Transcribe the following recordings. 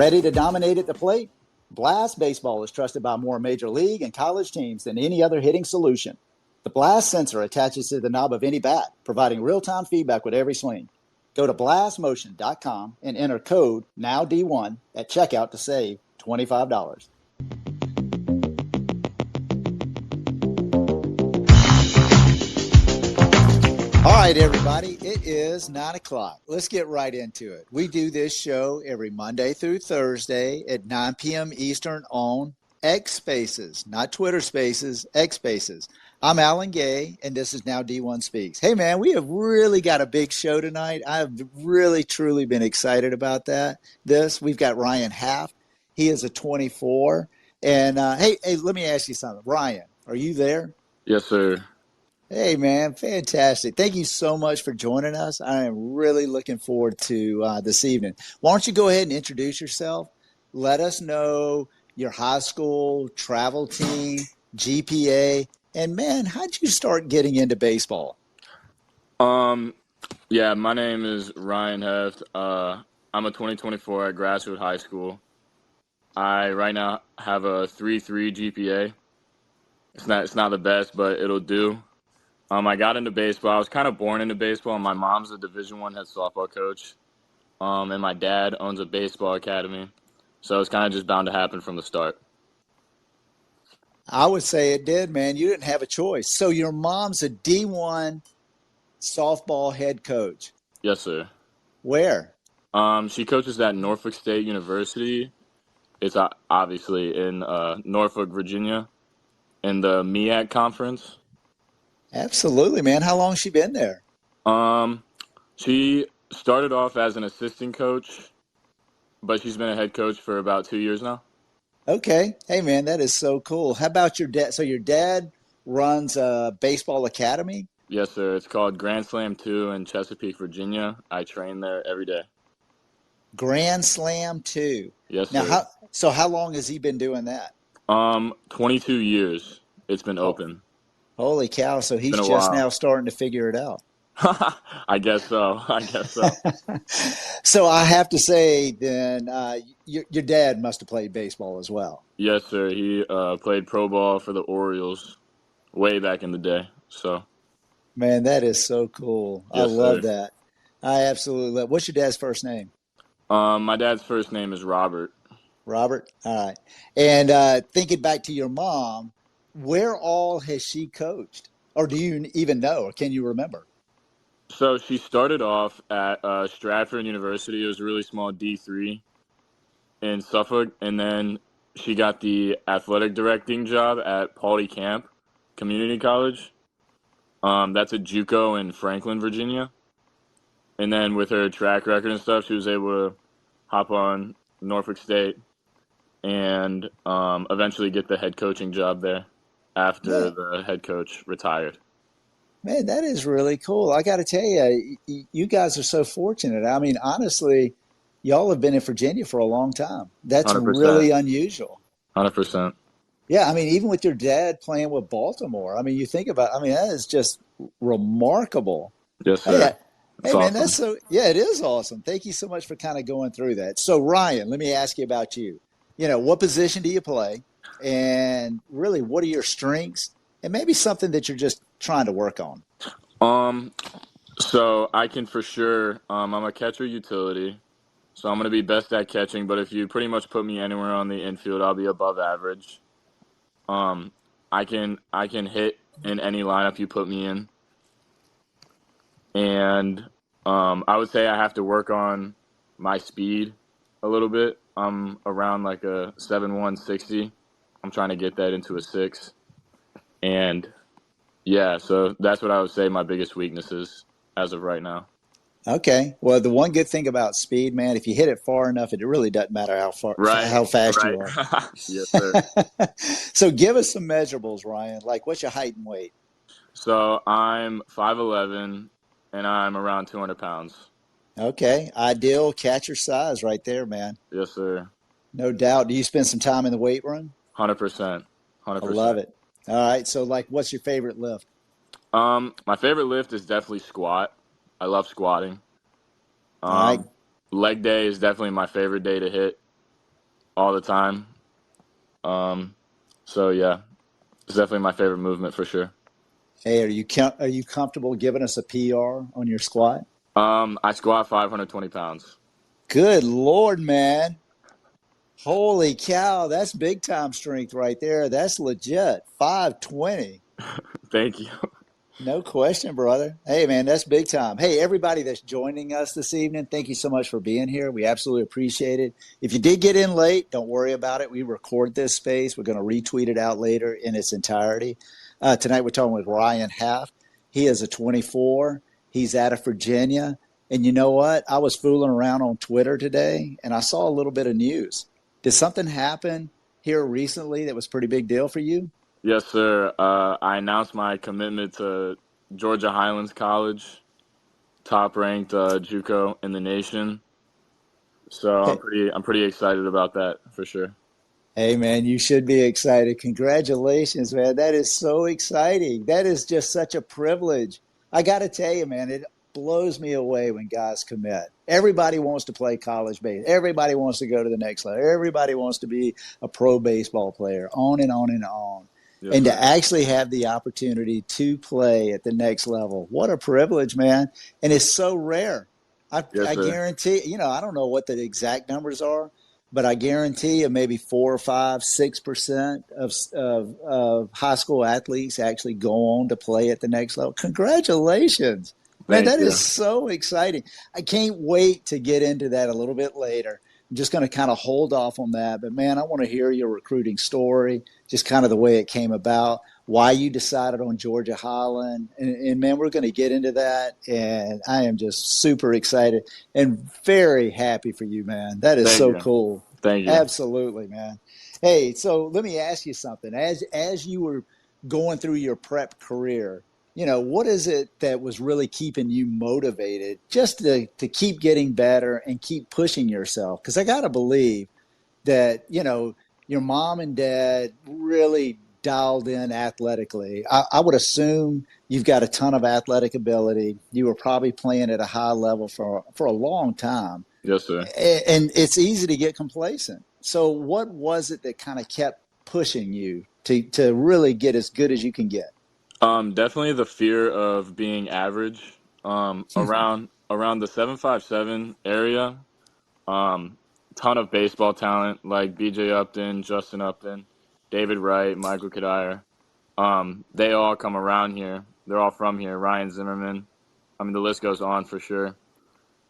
Ready to dominate at the plate? Blast Baseball is trusted by more major league and college teams than any other hitting solution. The Blast sensor attaches to the knob of any bat, providing real-time feedback with every swing. Go to blastmotion.com and enter code NOWD1 at checkout to save $25. All right, everybody, it is 9 o'clock. Let's get right into it. We do this show every Monday through Thursday at 9 p.m. Eastern on X Spaces, not Twitter Spaces, X Spaces. I'm Alan Gay, and this is Now D1 Speaks. Hey, man, we have really got a big show tonight. I've really, truly been excited about this. We've got Ryan Hoeft. He is a 24. And, hey, let me ask you something. Ryan, are you there? Yes, sir. Hey, man, fantastic. Thank you so much for joining us. I am really looking forward to this evening. Why don't you go ahead and introduce yourself? Let us know your high school, travel team, GPA, and, man, how'd you start getting into baseball? Yeah, my name is Ryan Hoeft. I'm a 2024 at Grassroot High School. I right now have a 3.3 GPA. It's not the best, but it'll do. I got into baseball. I was kind of born into baseball. My mom's a Division I head softball coach, and my dad owns a baseball academy. So it's kind of just bound to happen from the start. I would say it did, man. You didn't have a choice. So your mom's a D1 softball head coach. Yes, sir. Where? She coaches at Norfolk State University. It's obviously in Norfolk, Virginia, in the MEAC conference. Absolutely, man. How long has she been there? She started off as an assistant coach, but she's been a head coach for about 2 years now. Okay. Hey, man, that is so cool. How about your dad? So your dad runs a baseball academy? Yes, sir. It's called Grand Slam 2 in Chesapeake, Virginia. I train there every day. Grand Slam 2. Yes, Now, sir. how long has he been doing that? 22 years it's been Oh, open. holy cow. So It's he's been a just now while. starting to figure it out. I guess so. I guess so. So I have to say then your dad must have played baseball as well. Yes, sir. He played pro ball for the Orioles way back in the day. So, Man, that is so cool. I yes, love sir. that. I absolutely love. What's your dad's first name? My dad's first name is Robert. Robert? All right. And thinking back to your mom, where all has she coached? Or do you even know? Or can you remember? So she started off at Stratford University. It was a really small D3 in Suffolk, and then she got the athletic directing job at Pauley Camp Community College. That's a JUCO in Franklin, Virginia. And then with her track record and stuff, she was able to hop on Norfolk State and eventually get the head coaching job there after Man, the head coach retired. man, that is really cool. I got to tell you, you guys are so fortunate. I mean, honestly, y'all have been in Virginia for a long time. That's 100%. really unusual. 100%. Yeah, I mean, even with your dad playing with Baltimore, I mean, you think about, I mean, that is just remarkable. Yes, Hey, sir. It's hey, man, that's awesome. so, yeah, it is awesome. Thank you so much for kind of going through that. So, Ryan, let me ask you about you. What position do you play? And really, what are your strengths? And maybe something that you're just trying to work on. Um, so I can for sure, I'm a catcher utility. So I'm going to be best at catching, but if you pretty much put me anywhere on the infield, I'll be above average. Um, I can hit in any lineup you put me in, and I would say I have to work on my speed a little bit. I'm around like a 7.160. I'm trying to get that into a 6, and yeah, so that's what I would say my biggest weakness is as of right now. Okay. Well, the one good thing about speed, man, if you hit it far enough, it really doesn't matter Right, how fast right. you are. Yes, sir. So give us some measurables, Ryan. Like, what's your height and weight? So I'm 5'11", and I'm around 200 pounds. Okay. Ideal catcher size right there, man. Yes, sir. No doubt. Do you spend some time in the weight room? 100%. I love 100%. it. All right. So, like, what's your favorite lift? My favorite lift is definitely squat. I love squatting. All right. Um, Leg day is definitely my favorite day to hit. all the time. So yeah, it's definitely my favorite movement for sure. Hey, are you comfortable giving us a PR on your squat? I squat 520 pounds. Good Lord, man. Holy cow, that's big time strength right there. That's legit. 520. Thank you. No question, brother. Hey, man, that's big time. Hey, everybody that's joining us this evening, thank you so much for being here. We absolutely appreciate it. If you did get in late, don't worry about it. We record this space. We're going to retweet it out later in its entirety. Tonight, we're talking with Ryan Hoeft. He is a 24. He's out of Virginia. And you know what? I was fooling around on Twitter today and I saw a little bit of news. Did something happen here recently that was a pretty big deal for you? Yes, sir. I announced my commitment to Georgia Highlands College, top ranked JUCO in the nation. So I'm pretty excited about that for sure. Hey, man, you should be excited. Congratulations, man. That is so exciting. That is just such a privilege. I got to tell you, man, it blows me away when guys commit. Everybody wants to play college baseball. Everybody wants to go to the next level. Everybody wants to be a pro baseball player, on and on and on. Yes, And to sir. actually have the opportunity to play at the next level, what a privilege, man. And it's so rare. Yes, I sir. guarantee, I don't know what the exact numbers are, but I guarantee you maybe 4 or 5, 6% of high school athletes actually go on to play at the next level. Congratulations. Man, Thank that you. is so exciting. I can't wait to get into that a little bit later. I'm just going to kind of hold off on that. But man, I want to hear your recruiting story, just kind of the way it came about, why you decided on Georgia Highland. And man, we're going to get into that. And I am just super excited and very happy for you, man. That is Thank so you. cool. Thank you. Absolutely, man. Hey, so let me ask you something. As you were going through your prep career, what is it that was really keeping you motivated just to keep getting better and keep pushing yourself? Because I got to believe that, your mom and dad really dialed in athletically. I would assume you've got a ton of athletic ability. You were probably playing at a high level for a long time. Yes, sir. And it's easy to get complacent. So what was it that kind of kept pushing you to really get as good as you can get? Definitely the fear of being average. Around the 757 area. Um, Ton of baseball talent like B.J. Upton, Justin Upton, David Wright, Michael Kadire. They all come around here. They're all from here. Ryan Zimmerman. I mean, the list goes on for sure.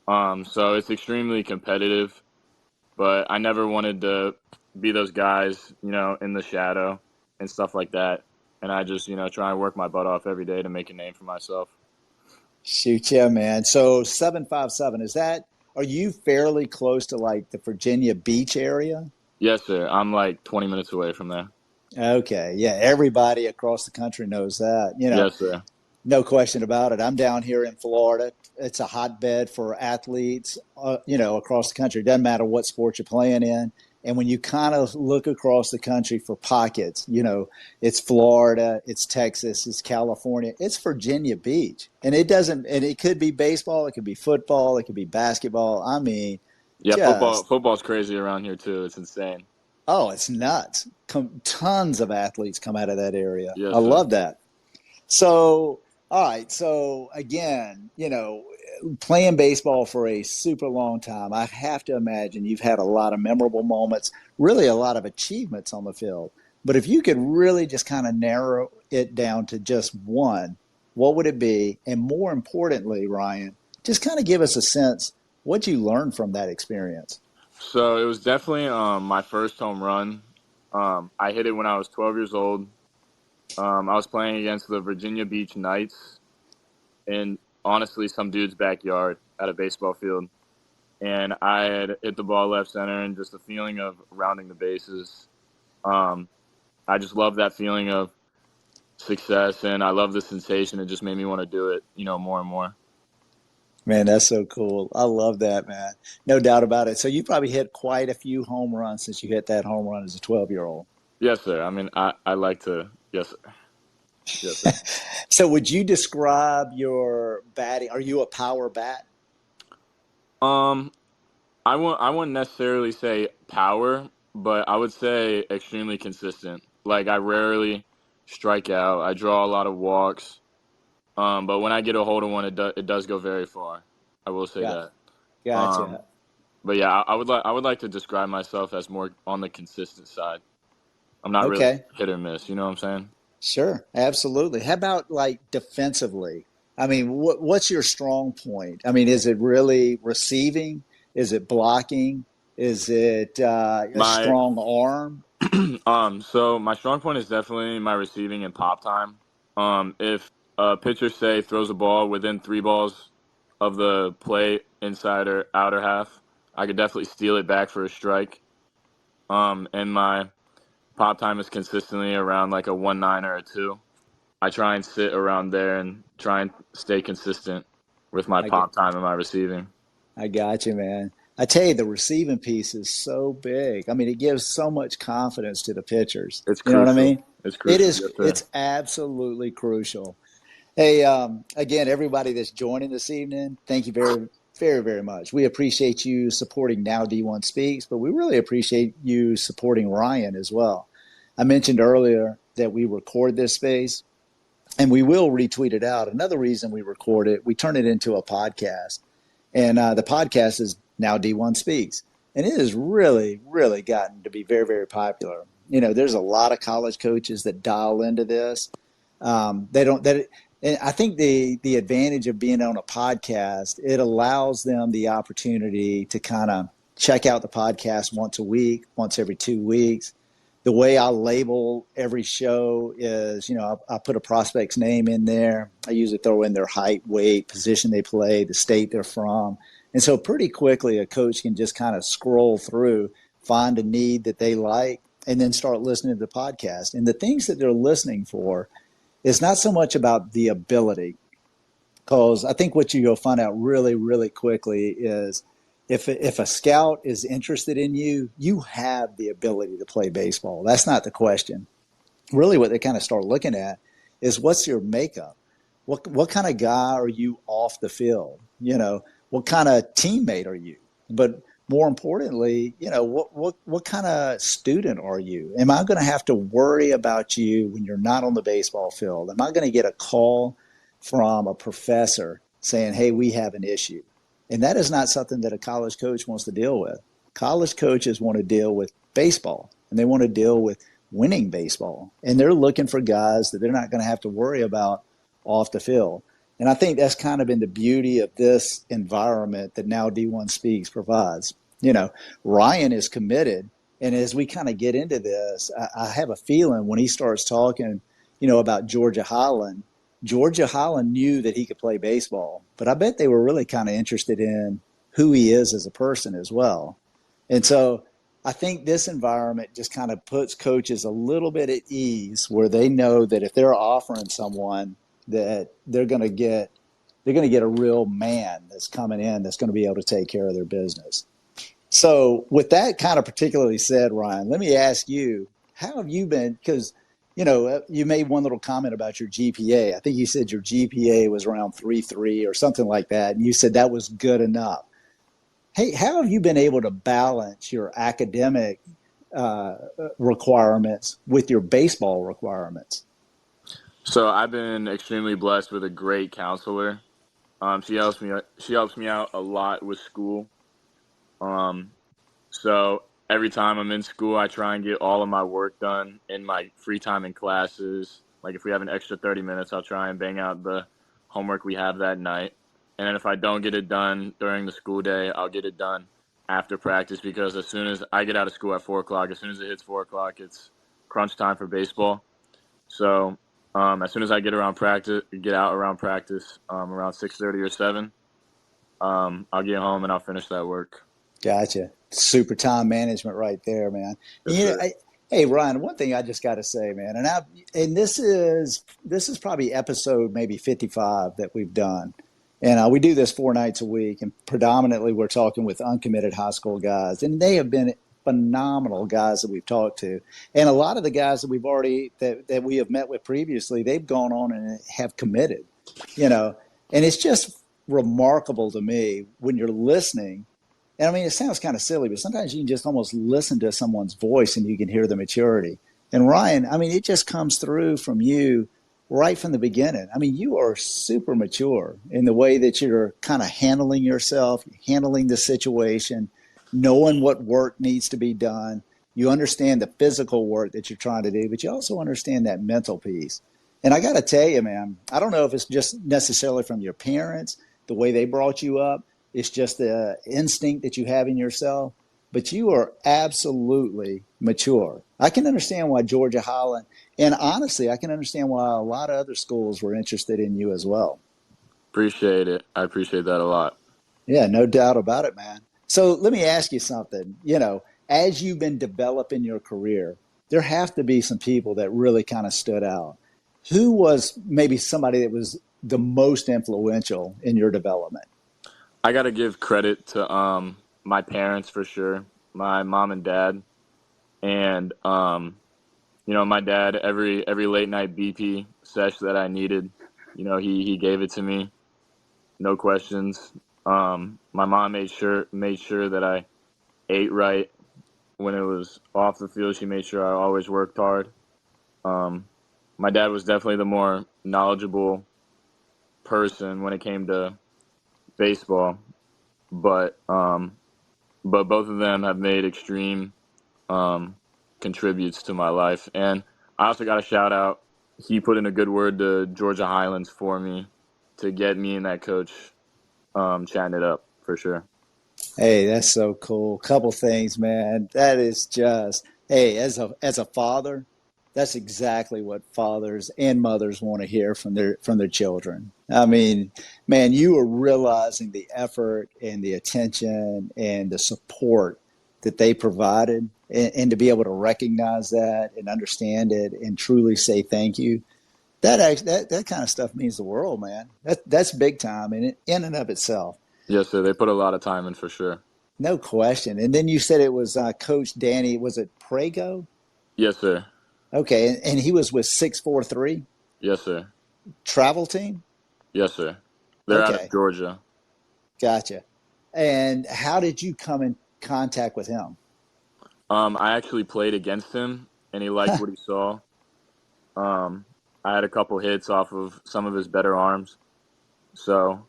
So it's extremely competitive, but I never wanted to be those guys, in the shadow and stuff like that. And I just, try and work my butt off every day to make a name for myself. Shoot, yeah, man. So 757, are you fairly close to like the Virginia Beach area? Yes, sir. I'm like 20 minutes away from there. Okay. Yeah. Everybody across the country knows that. Yes, sir. No question about it. I'm down here in Florida. It's a hotbed for athletes, across the country. It doesn't matter what sport you're playing in. And when you kind of look across the country for pockets, it's Florida, it's Texas, it's California, it's Virginia Beach. And it could be baseball, it could be football, it could be basketball. I mean, Yeah, just, football's crazy around here too. It's insane. oh, it's nuts. Tons of athletes come out of that area. I Yes, sir. love that. So, all right. So again, playing baseball for a super long time, I have to imagine you've had a lot of memorable moments, really a lot of achievements on the field. But if you could really just kind of narrow it down to just one, what would it be? And more importantly, Ryan, just kind of give us a sense what you learned from that experience. So it was definitely my first home run. I hit it when I was 12 years old. I was playing against the Virginia Beach Knights in honestly some dude's backyard at a baseball field. And I had hit the ball left center and just the feeling of rounding the bases. Um, I just love that feeling of success and I love the sensation. It just made me want to do it, more and more. Man, that's so cool. I love that, man. No doubt about it. So you probably hit quite a few home runs since you hit that home run as a 12-year-old. Yes, sir. I mean, I like to, yes, sir. Yes, sir. So would you describe your batting? Are you a power bat? Um, I wouldn't necessarily say power. but I would say extremely consistent. Like I rarely strike out. I draw a lot of walks. But when I get a hold of one, it does go very far. I will say Yeah, that. Um, gotcha. but yeah, I would like to describe myself as more on the consistent side. I'm not really Okay. hit or miss. You know what I'm saying? Sure, absolutely. How about like defensively? I mean, what's your strong point? I mean, is it really receiving? Is it blocking? Is it a My strong arm? so my strong point is definitely my receiving and pop time. If a pitcher say throws a ball within 3 balls of the plate inside or outer half, I could definitely steal it back for a strike. And my pop time is consistently around like a 1.9 or a 2. I try and sit around there and try and stay consistent with my I get, pop time and my receiving. I got you, man. I tell you, the receiving piece is so big. I mean, it gives so much confidence to the pitchers. It's You know what I crucial. mean? It's It crucial. is. Yes, sir. It's absolutely crucial. Hey, again, everybody that's joining this evening, thank you very, very, very much. We appreciate you supporting Now D1 Speaks, but we really appreciate you supporting Ryan as well. I mentioned earlier that we record this space and we will retweet it out. Another reason we record it, we turn it into a podcast. And the podcast is Now D1 Speaks. And it has really, really gotten to be very, very popular. You know, there's a lot of college coaches that dial into this. They don't, that, and I think the advantage of being on a podcast, it allows them the opportunity to kind of check out the podcast once a week, once every 2 weeks. The way I label every show is, you know, I put a prospect's name in there. I usually throw in their height, weight, position they play, the state they're from. And so pretty quickly, a coach can just kind of scroll through, find a need that they like, and then start listening to the podcast. And the things that they're listening for is not so much about the ability, because I think what you'll find out really, really quickly is if a scout is interested in you, you have the ability to play baseball. That's not the question. Really, what they kind of start looking at is what's your makeup? What kind of guy are you off the field? You know, what kind of teammate are you? But more importantly, you know, what kind of student are you? Am I going to have to worry about you when you're not on the baseball field? Am I going to get a call from a professor saying, "Hey, we have an issue"? And that is not something that a college coach wants to deal with. College coaches want to deal with baseball, and they want to deal with winning baseball. And they're looking for guys that they're not going to have to worry about off the field. And I think that's kind of been the beauty of this environment that Now D1 Speaks provides. You know, Ryan is committed. And as we kind of get into this, I have a feeling when he starts talking, you know, about Georgia Holland knew that he could play baseball, but I bet they were really kind of interested in who he is as a person as well. And so I think this environment just kind of puts coaches a little bit at ease where they know that if they're offering someone that they're going to get a real man that's coming in that's going to be able to take care of their business. So with that kind of particularly said, Ryan, let me ask you, how have you been? Because, you know, you made one little comment about your GPA. I think you said your GPA was around 3.3 or something like that. And you said that was good enough. Hey, how have you been able to balance your academic uh, requirements with your baseball requirements? So I've been extremely blessed with a great counselor. She helps me. She helps me out a lot with school. Um, so every time I'm in school, I try and get all of my work done in my free time in classes. Like if we have an extra 30 minutes, I'll try and bang out the homework we have that night. And then if I don't get it done during the school day, I'll get it done after practice because as soon as I get out of school at 4 o'clock, as soon as it hits 4 o'clock, it's crunch time for baseball. So as soon as I get out around practice, around 6:30 or 7, I'll get home and I'll finish that work. Gotcha. Super time management right there, man. And, Yes, you know, sir. hey Ryan, one thing I just got to say, man, and this is probably episode maybe 55 that we've done, and we do this 4 nights a week, and predominantly we're talking with uncommitted high school guys, and they have been phenomenal guys that we've talked to, and a lot of the guys that that we have met with previously, they've gone on and have committed, you know, and it's just remarkable to me when you're listening And I mean, it sounds kind of silly, but sometimes you can just almost listen to someone's voice and you can hear the maturity. And Ryan, I mean, it just comes through from you right from the beginning. I mean, you are super mature in the way that you're kind of handling yourself, handling the situation, knowing what work needs to be done. You understand the physical work that you're trying to do, but you also understand that mental piece. And I got to tell you, man, I don't know if it's just necessarily from your parents, the way they brought you up. It's just the instinct that you have in yourself, but you are absolutely mature. I can understand why Georgia Highland, and honestly, I can understand why a lot of other schools were interested in you as well. Appreciate it. I appreciate that a lot. Yeah, no doubt about it, man. So let me ask you something. As you've been developing your career, there have to be some people that really kind of stood out. Who was maybe somebody that was the most influential in your development? I got to give credit to my parents for sure, my mom and dad, and my dad every late night BP sesh that I needed, he gave it to me, no questions. My mom made sure that I ate right when it was off the field. She made sure I always worked hard. Um, my dad was definitely the more knowledgeable person when it came to baseball, but both of them have made extreme um, contributes to my life. And I also got a shout out. He put in a good word to Georgia Highlands for me to get me and that coach chatting it up for sure. Hey, that's so cool. Couple things, man. That is just, hey, as a father, that's exactly what fathers and mothers want to hear from their children. I mean, man, you are realizing the effort and the attention and the support that they provided, and to be able to recognize that and understand it and truly say thank you. That kind of stuff means the world, man. That's big time in and of itself. Yes, sir. They put a lot of time in for sure. No question. And then you said it was Coach Danny. Was it Prego? Yes, sir. Okay, and he was with 643 Yes, sir. travel team. Yes, sir. They're out of Okay, Georgia. gotcha. And how did you come in contact with him? I actually played against him, and he liked what he saw. Um, I had a couple hits off of some of his better arms, so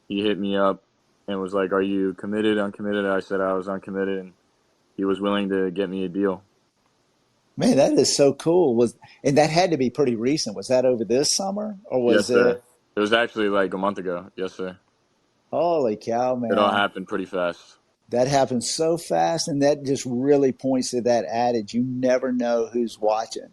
he hit me up and was like, "Are you committed, uncommitted?" I said I was uncommitted, and he was willing to get me a deal. Man, that is so cool. And that had to be pretty recent. Was that over this summer or Yes, was sir. it? It was actually like a month ago. Yes, sir. Holy cow, It all man! happened pretty fast. That happens so fast, and that just really points to that adage: you never know who's watching.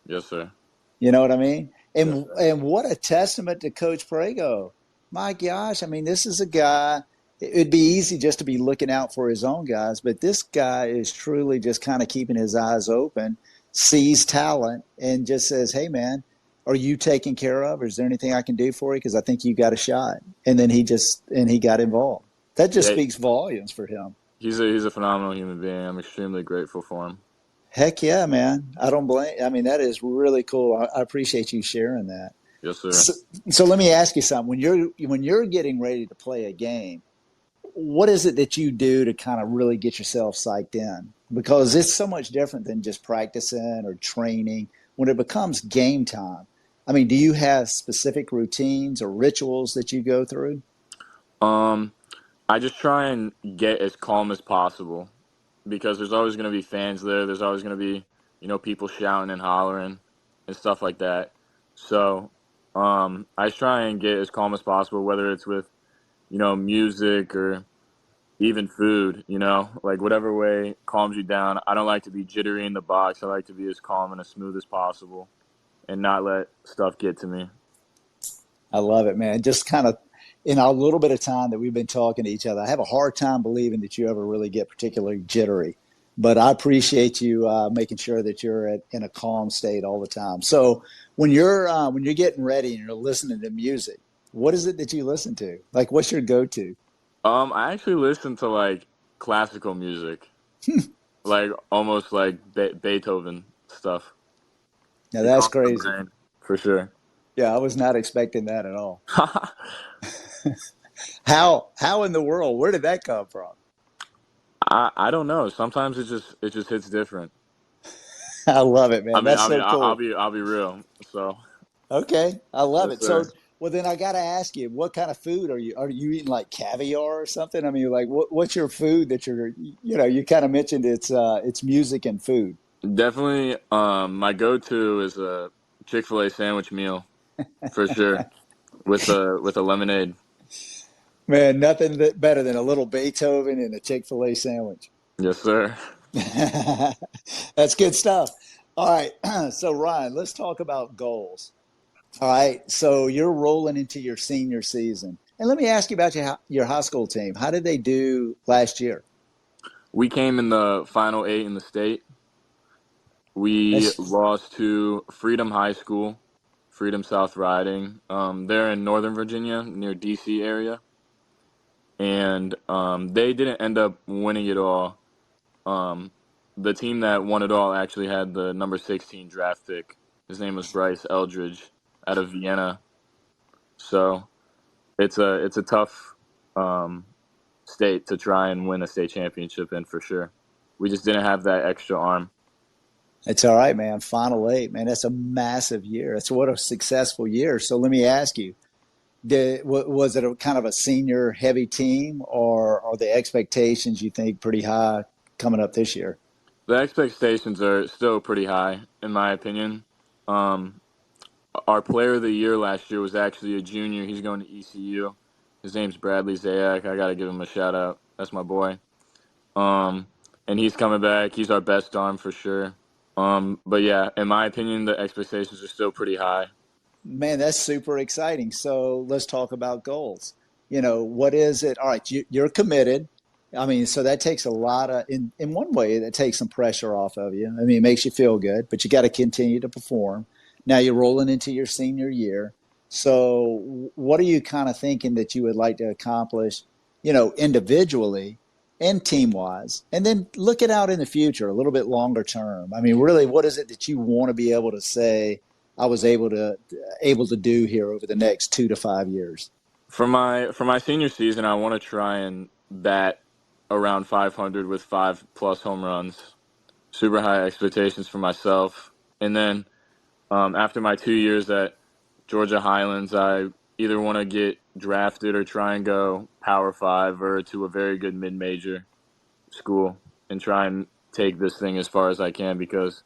Yes, sir. You know what I mean? Yes, And sir. and what a testament to Coach Prego. My gosh, I mean, this is a guy. It'd be easy just to be looking out for his own guys, but this guy is truly just kind of keeping his eyes open, sees talent, and just says, "Hey, man, are you taken care of? Or is there anything I can do for you? Because I think you got a shot." And then he got involved. That just Yeah, speaks volumes for him. he's a phenomenal human being. I'm extremely grateful for him. Heck yeah, man. I don't blame. I mean, that is really cool. I appreciate you sharing that. Yes, sir. So, so let me ask you something. When you're getting ready to play a game, what is it that you do to kind of really get yourself psyched in? Because it's so much different than just practicing or training. When it becomes game time, I mean, do you have specific routines or rituals that you go through? Um, I just try and get as calm as possible because there's always going to be fans there. There's always going to be, people shouting and hollering and stuff like that. So, I just try and get as calm as possible, whether it's with, music or even food, like whatever way calms you down. I don't like to be jittery in the box. I like to be as calm and as smooth as possible and not let stuff get to me. I love it, man. Just kind of in a little bit of time that we've been talking to each other, I have a hard time believing that you ever really get particularly jittery. But I appreciate you making sure that you're in a calm state all the time. So when you're getting ready and you're listening to music, what is it that you listen to? Like, what's your go-to? I actually listen to like classical music, like almost like Beethoven stuff. Now It that's calms the crazy. brain for sure. Yeah, I was not expecting that at all. How in the world? Where did that come from? I don't know. Sometimes it just hits different. I love it, I man. mean, That's I mean, so I'll, I'll cool. be I'll be real. So Okay, I love yes, it. So, sir. well, then I got to ask you, what kind of food are you? Are you eating like caviar or something? I mean, like, what's your food that you kind of mentioned it's music and food. Definitely. My go-to is a Chick-fil-A sandwich meal for sure with a lemonade. Man, nothing better than a little Beethoven and a Chick-fil-A sandwich. Yes, sir. That's good stuff. All right. So, Ryan, let's talk about goals. All right. So, you're rolling into your senior season. And let me ask you about your high school team. How did they do last year? We came in the final eight in the state. We That's lost to Freedom High School, Freedom South Riding. They're in Northern Virginia, near DC area, and they didn't end up winning it all. Um, the team that won it all actually had the number 16 draft pick. His name was Bryce Eldridge out of Vienna. So it's a tough um, state to try and win a state championship in for sure. We just didn't have that extra arm. It's all right, man. Final eight, man. That's a massive year. That's what a successful year. So let me ask you: was it a kind of a senior heavy team, or are the expectations you think pretty high coming up this year? The expectations are still pretty high, in my opinion. Um, our player of the year last year was actually a junior. He's going to ECU. His name's Bradley Zayak. I got to give him a shout out. That's my boy. Um, and he's coming back. He's our best arm for sure. But yeah, in my opinion, the expectations are still pretty high. Man, that's super exciting. So let's talk about goals. What is it? All right, you're committed. I mean, so that takes a lot of, in one way, that takes some pressure off of you. I mean, it makes you feel good, but you got to continue to perform. Now you're rolling into your senior year. So what are you kind of thinking that you would like to accomplish, individually and team wise? And then looking out in the future, a little bit longer term. I mean, really, what is it that you want to be able to say, I was able to do here over the next 2 to 5 years? For my senior season, I want to try and bat around 500 with 5+ home runs. Super high expectations for myself. And then after my 2 years at Georgia Highlands, I either want to get drafted or try and go Power Five or to a very good mid-major school and try and take this thing as far as I can because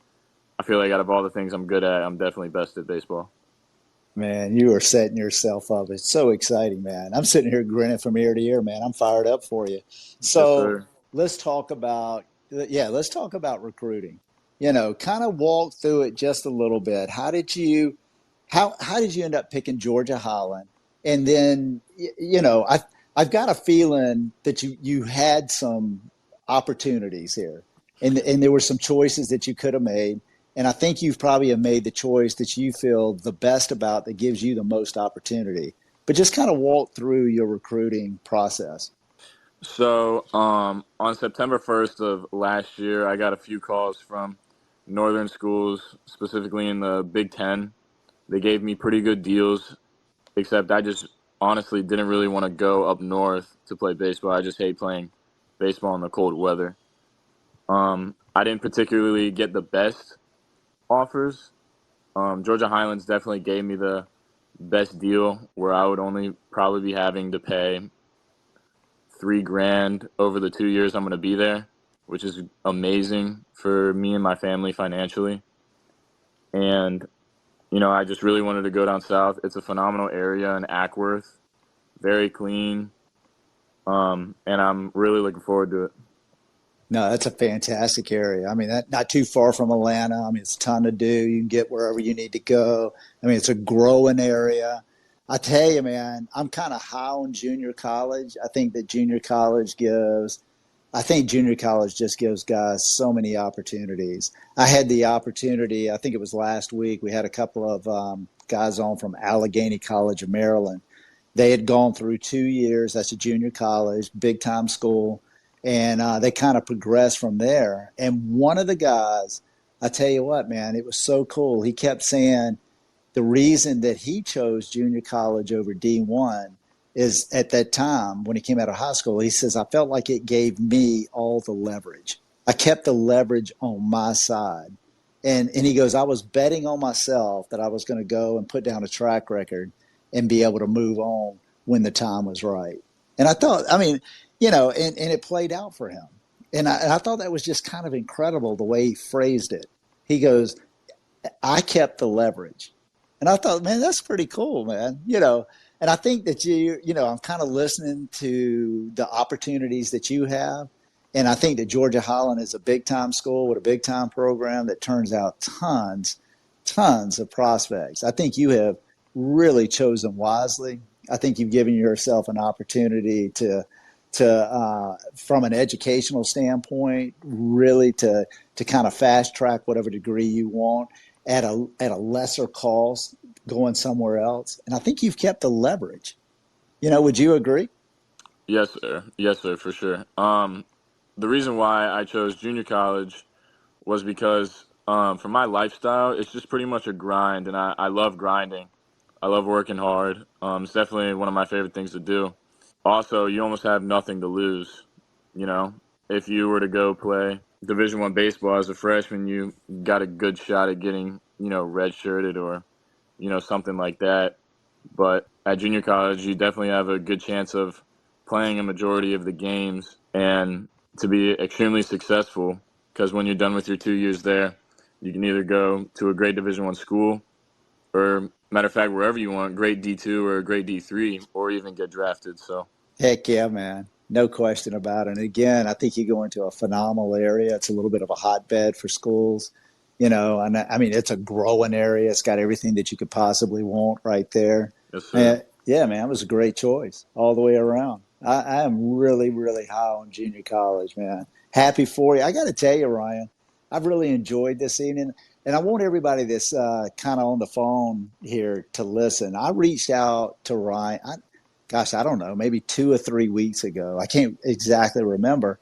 I feel like out of all the things I'm good at, I'm definitely best at baseball. Man, you are setting yourself up. It's so exciting, man. I'm sitting here grinning from ear to ear, man. I'm fired up for you. Yes, So sir. let's talk about recruiting. Kind of walk through it just a little bit. How did you end up picking Georgia Holland? And then, I've got a feeling that you had some opportunities here, and there were some choices that you could have made. And I think you've probably have made the choice that you feel the best about that gives you the most opportunity. But just kind of walk through your recruiting process. So on September 1st of last year, I got a few calls from northern schools, specifically in the Big Ten. They gave me pretty good deals, except I just honestly didn't really want to go up north to play baseball. I just hate playing baseball in the cold weather. I didn't particularly get the best offers. Georgia Highlands definitely gave me the best deal where I would only probably be having to pay 3 grand over the 2 years I'm going to be there, which is amazing for me and my family financially. And, I just really wanted to go down south. It's a phenomenal area in Ackworth, very clean. And I'm really looking forward to it. No, that's a fantastic area. I mean, that not too far from Atlanta. I mean, it's a ton to do. You can get wherever you need to go. I mean, it's a growing area. I tell you, man, I'm kind of high on junior college. I think junior college just gives guys so many opportunities. I had the opportunity, I think it was last week, we had a couple of guys on from Allegheny College of Maryland. They had gone through 2 years. That's a junior college, big time school. And they kind of progressed from there. And one of the guys, I tell you what, man, it was so cool. He kept saying the reason that he chose junior college over D1 is at that time when he came out of high school, he says, I felt like it gave me all the leverage. I kept the leverage on my side. And he goes, I was betting on myself that I was going to go and put down a track record and be able to move on when the time was right. And I thought, I mean, and it played out for him. And I thought that was just kind of incredible the way he phrased it. He goes, I kept the leverage. And I thought, man, that's pretty cool, man. And I think that I'm kind of listening to the opportunities that you have. And I think that Georgia Highland is a big time school with a big time program that turns out tons of prospects. I think you have really chosen wisely. I think you've given yourself an opportunity to from an educational standpoint, really to kind of fast track whatever degree you want at a lesser cost going somewhere else. And I think you've kept the leverage. Would you agree? Yes, sir. Yes, sir, for sure. The reason why I chose junior college was because for my lifestyle, it's just pretty much a grind, and I love grinding. I love working hard. It's definitely one of my favorite things to do. Also, you almost have nothing to lose. You know, if you were to go play Division I baseball as a freshman, you got a good shot at getting, redshirted or, something like that. But at junior college, you definitely have a good chance of playing a majority of the games and to be extremely successful, because when you're done with your 2 years there, you can either go to a great Division I school or, matter of fact, wherever you want, great D2 or a great D3, or even get drafted. So, Heck yeah, man. No question about it. And again, I think you go into a phenomenal area. It's a little bit of a hotbed for schools, and I mean, it's a growing area. It's got everything that you could possibly want right there. yes, sir. Yeah, man, it was a great choice all the way around. I am really, really high on junior college, man. Happy for you. I got to tell you, Ryan, I've really enjoyed this evening. And I want everybody that's kind of on the phone here to listen. I reached out to Ryan. I don't know, maybe 2 or 3 weeks ago. I can't exactly remember.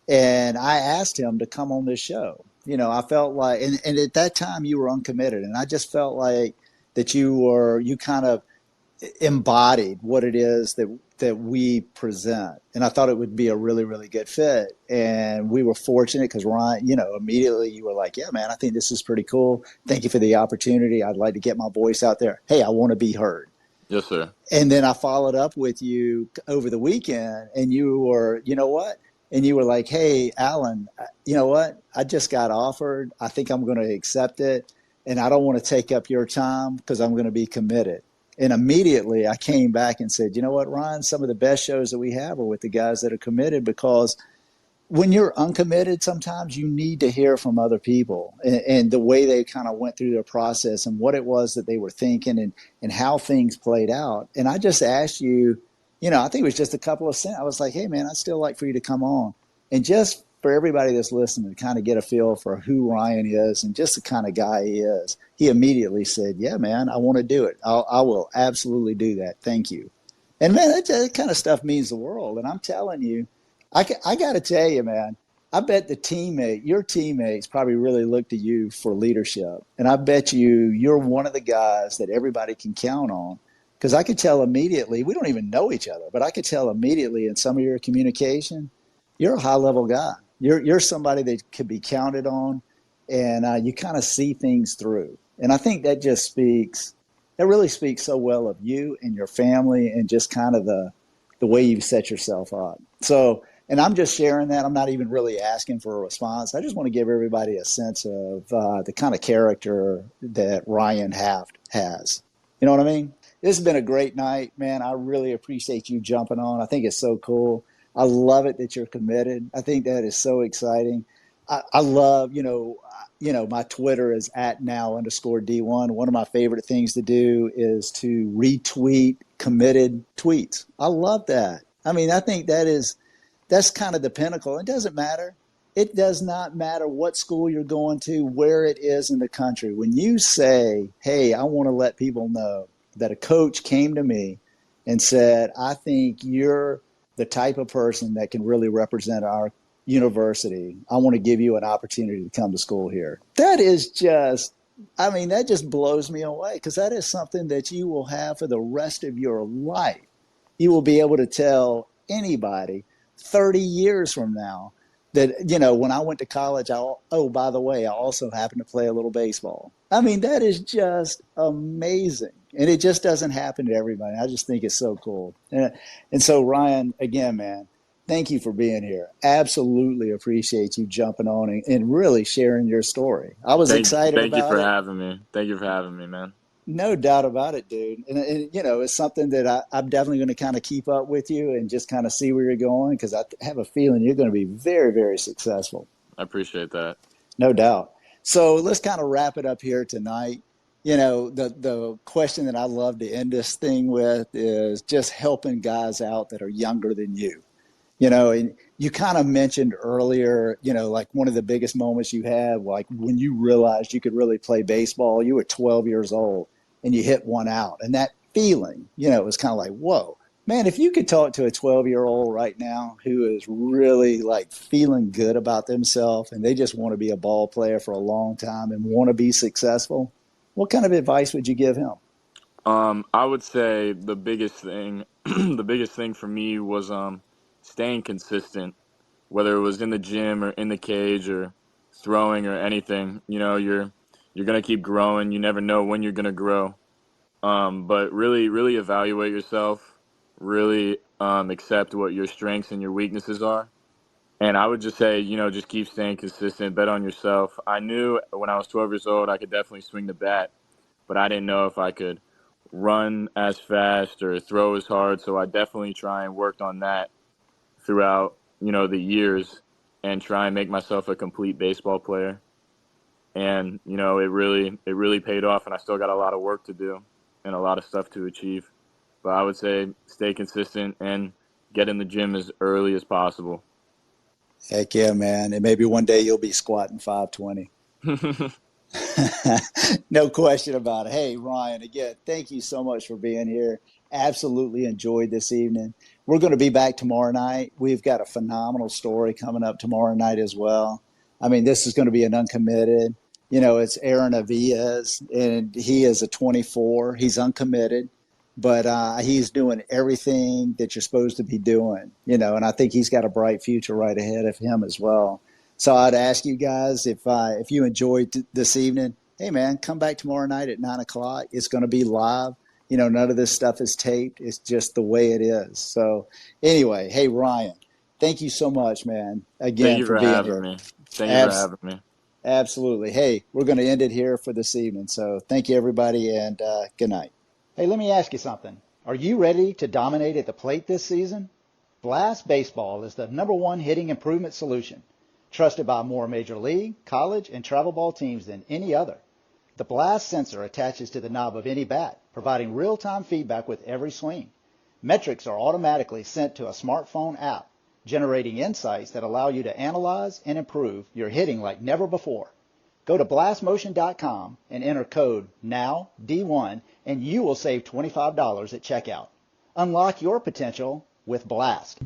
And I asked him to come on this show. I felt like, and at that time you were uncommitted. And I just felt like that you kind of embodied what it is that we present. And I thought it would be a really, really good fit. And we were fortunate because Ryan, immediately you were like, yeah, man, I think this is pretty cool. Thank you for the opportunity. I'd like to get my voice out there. Hey, I want to be heard. Yes, sir. And then I followed up with you over the weekend, and you were, you know what? And you were like, hey, Alan, you know what? I just got offered. I think I'm going to accept it. And I don't want to take up your time because I'm going to be committed. And immediately I came back and said, you know what, Ryan, some of the best shows that we have are with the guys that are committed, because when you're uncommitted, sometimes you need to hear from other people and the way they kind of went through their process and what it was that they were thinking and how things played out. And I just asked you, I think it was just a couple of cents. I was like, hey, man, I'd still like for you to come on. And just for everybody that's listening to kind of get a feel for who Ryan is and just the kind of guy he is, he immediately said, yeah, man, I want to do it. I will absolutely do that. Thank you. And, man, that kind of stuff means the world. And I'm telling you, I got to tell you, man, I bet your teammates probably really look to you for leadership. And I bet you're one of the guys that everybody can count on, because I could tell immediately, we don't even know each other, but I could tell immediately in some of your communication, you're a high level guy. You're somebody that could be counted on, and you kind of see things through. And I think that really speaks so well of you and your family and just kind of the way you've set yourself up. So, and I'm just sharing that. I'm not even really asking for a response. I just want to give everybody a sense of the kind of character that Ryan Hoeft has. You know what I mean? This has been a great night, man. I really appreciate you jumping on. I think it's so cool. I love it that you're committed. I think that is so exciting. I love, my Twitter is @now_D1. One of my favorite things to do is to retweet committed tweets. I love that. I mean, I think that's kind of the pinnacle. It doesn't matter. It does not matter what school you're going to, where it is in the country. When you say, hey, I want to let people know that a coach came to me and said, I think you're the type of person that can really represent our university. I want to give you an opportunity to come to school here. That just blows me away, because that is something that you will have for the rest of your life. you will be able to tell anybody 30 years from now that, when I went to college, oh, by the way, I also happen to play a little baseball. I mean, that is just amazing. And it just doesn't happen to everybody. I just think it's so cool. And so, Ryan, again, man, thank you for being here. Absolutely appreciate you jumping on and really sharing your story. I was excited Thank you about for it. having me. Thank you for having me, man. No doubt about it, dude. And it's something that I'm definitely going to kind of keep up with you and just kind of see where you're going because I have a feeling you're going to be very, very successful. I appreciate that. No doubt. So let's kind of wrap it up here tonight. The question that I love to end this thing with is just helping guys out that are younger than you. And you kind of mentioned earlier, like one of the biggest moments you had, like when you realized you could really play baseball, you were 12 years old and you hit one out. And that feeling, it was kind of like, whoa, man, if you could talk to a 12-year-old right now who is really like feeling good about themselves and they just want to be a ball player for a long time and want to be successful, what kind of advice would you give him? I would say the biggest thing, the biggest thing for me was staying consistent, whether it was in the gym or in the cage or throwing or anything. You're gonna keep growing. You never know when you're gonna grow. But really, really evaluate yourself. Really accept what your strengths and your weaknesses are. And I would just say, just keep staying consistent. Bet on yourself. I knew when I was 12 years old, I could definitely swing the bat, but I didn't know if I could run as fast or throw as hard. So I definitely try and worked on that throughout, the years and try and make myself a complete baseball player. And, it really paid off and I still got a lot of work to do and a lot of stuff to achieve. But I would say stay consistent and get in the gym as early as possible. Heck yeah, man. And maybe one day you'll be squatting 520. No question about it. Hey, Ryan, again, thank you so much for being here. Absolutely enjoyed this evening. We're going to be back tomorrow night. We've got a phenomenal story coming up tomorrow night as well. I mean, this is going to be an uncommitted. It's Aaron Avias, and he is a 24. He's uncommitted, but he's doing everything that you're supposed to be doing, and I think he's got a bright future right ahead of him as well. So I'd ask you guys if you enjoyed this evening, hey man, come back tomorrow night at 9 o'clock. It's going to be live. None of this stuff is taped. It's just the way it is. So anyway, hey Ryan, thank you so much, man, Thank again you for for being having here. me. Thank you for Abs- having me. Absolutely. Hey, we're going to end it here for this evening. So thank you everybody, and good night. Hey, let me ask you something. Are you ready to dominate at the plate this season? Blast Baseball is the #1 hitting improvement solution, trusted by more major league, college, and travel ball teams than any other. The Blast sensor attaches to the knob of any bat, providing real-time feedback with every swing. Metrics are automatically sent to a smartphone app, generating insights that allow you to analyze and improve your hitting like never before. Go to blastmotion.com and enter code NOWD1 and you will save $25 at checkout. Unlock your potential with Blast.